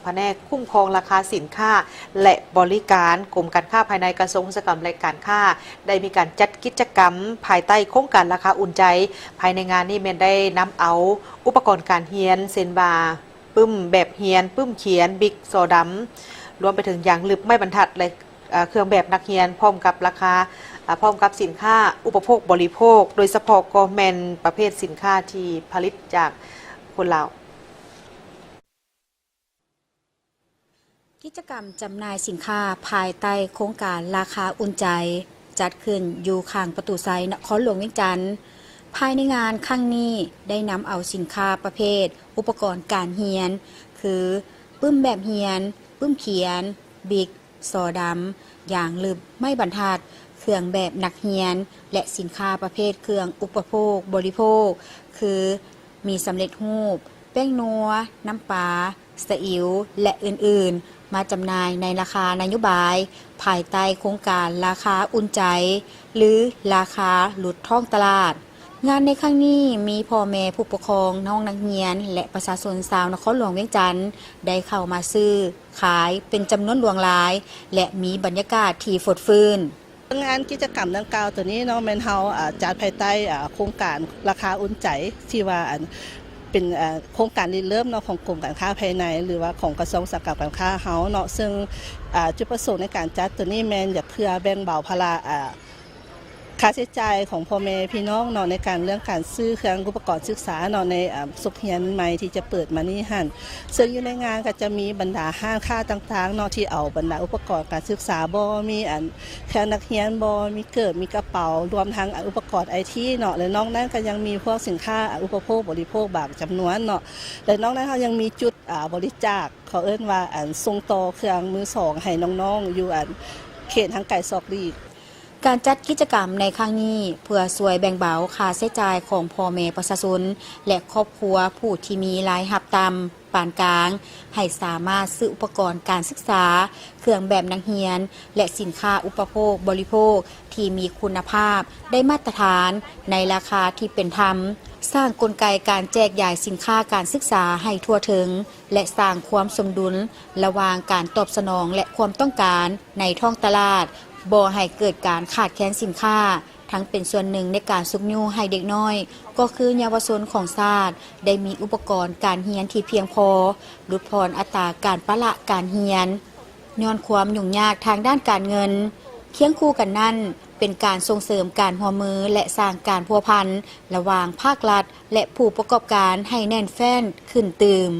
แผนกคุ้มครองราคาสินค้าและบริการกรมการค้าภายในกระทรวงอุตสาหกรรมและการค้าได้มีการจัดกิจกรรมภายใต้โครงการราคาอุ่นใจภายในงานนี้แม่นได้นำเอาอุปกรณ์การเรียนเซนบาปึ้มแบบเรียนปึ้มเขียนบิ๊กโซดำรวมไปถึงอย่างลึกไม่บรรทัดเลยเครื่องแบบนักเรียนพร้อมกับราคาพร้อมกับสินค้าอุปโภคบริโภคโดยเฉพาะก็แมนประเภทสินค้าที่ผลิตจากคนลาวกิจกรรมจำหน่ายสินค้าภายใต้โครงการราคาอุ่นใจจัดขึ้นอยู่ข้างประตูไซนครหลวงเวียงจันทร์ภายในงานครั้งนี้ได้นำเอาสินค้าประเภทอุปกรณ์การเรียนคือปึ้มแบบเรียนปึ้มเขียนบิ๊กซอดำอย่างลึบไม่บรรทัดเครื่องแบบนักเรียนและสินค้าประเภทเครื่องอุปโภคบริโภคคือมีสำเร็จรูปแป้งนัวน้ำปลาซีอิ๊วและอื่นๆมาจำหน่ายในราคานโยบายภายใต้โครงการราคาอุ่นใจหรือราคาหลุดท้องตลาดงานในครั้งนี้มีพ่อแม่ผู้ปกครองน้องนักเรียนและประชาชนชาวนครหลวงเวียงจันทร์ได้เข้ามาซื้อขายเป็นจำนวนหลวงหลายและมีบรรยากาศที่ฟดฟื้นงานกิจกรรมดังกล่าวตัวนี้เนาะแมนเฮาจัดภายใต้โครงการราคาอุ่นใจที่ว่าเป็นโครงการเริ่มเนาะของกรมการค้าภายในหรือว่าของกระทรวงอุตสาหกรรมการค้าเฮาเนาะซึ่งจุดประสงค์ในการจัดตัวนี้แมนอยากเพื่อแบ่งเบาภาระค่าใช้จ่ายของพ่อแม่พี่น้องเนาะในการเรื่องการซื้อเครื่องอุปกรณ์ศึกษาเนาะในสุขเฮียนใหม่ที่จะเปิดมานี่หั่นซึ่งอยู่ในงานก็จะมีบรรดาห้างค้าต่างๆเนาะที่เอาบรรดาอุปกรณ์การศึกษาบ่มีเครื่องนักเรียนบ่มีเกิดมีกระเป๋ารวมทั้งอุปกรณ์ไอทีเนาะและนอกนั้นก็ยังมีพวกสินค้าอุปโภคบริโภคบางจำนวนเนาะและนอกนั้นเขายังมีจุดบริจาคเขาเอิ้นว่าส่งต่อเครื่องมือสองให้น้องๆอยู่เขตทางไก่ซอกลีกการจัดกิจกรรมในครั้งนี้เพื่อช่วยแบ่งเบาค่าใช้จ่ายของพ่อแม่ประชาชนและครอบครัวผู้ที่มีรายรับต่ำปานกลางให้สามารถซื้ออุปกรณ์การศึกษาเครื่องแบบนักเรียนและสินค้าอุปโภคบริโภคที่มีคุณภาพได้มาตรฐานในราคาที่เป็นธรรมสร้างกลไกการแจกจ่ายสินค้าการศึกษาให้ทั่วถึงและสร้างความสมดุลระหว่างการตอบสนองและความต้องการในท้องตลาดบ่ให้เกิดการขาดแคลนสินค้าทั้งเป็นส่วนหนึ่งในการซุกยูให้เด็กน้อยก็คือเยาวชนของชาติได้มีอุปกรณ์การเรียนที่เพียงพอลดผ่อนอัตราการปะละการเรียนย้อนความยุ่งยากทางด้านการเงินเคียงคู่กันนั่นเป็นการส่งเสริมการร่วมมือและสร้างการพัวพันระหว่างภาครัฐและผู้ประกอบการให้แน่นแฟ้นขึ้นตื่ม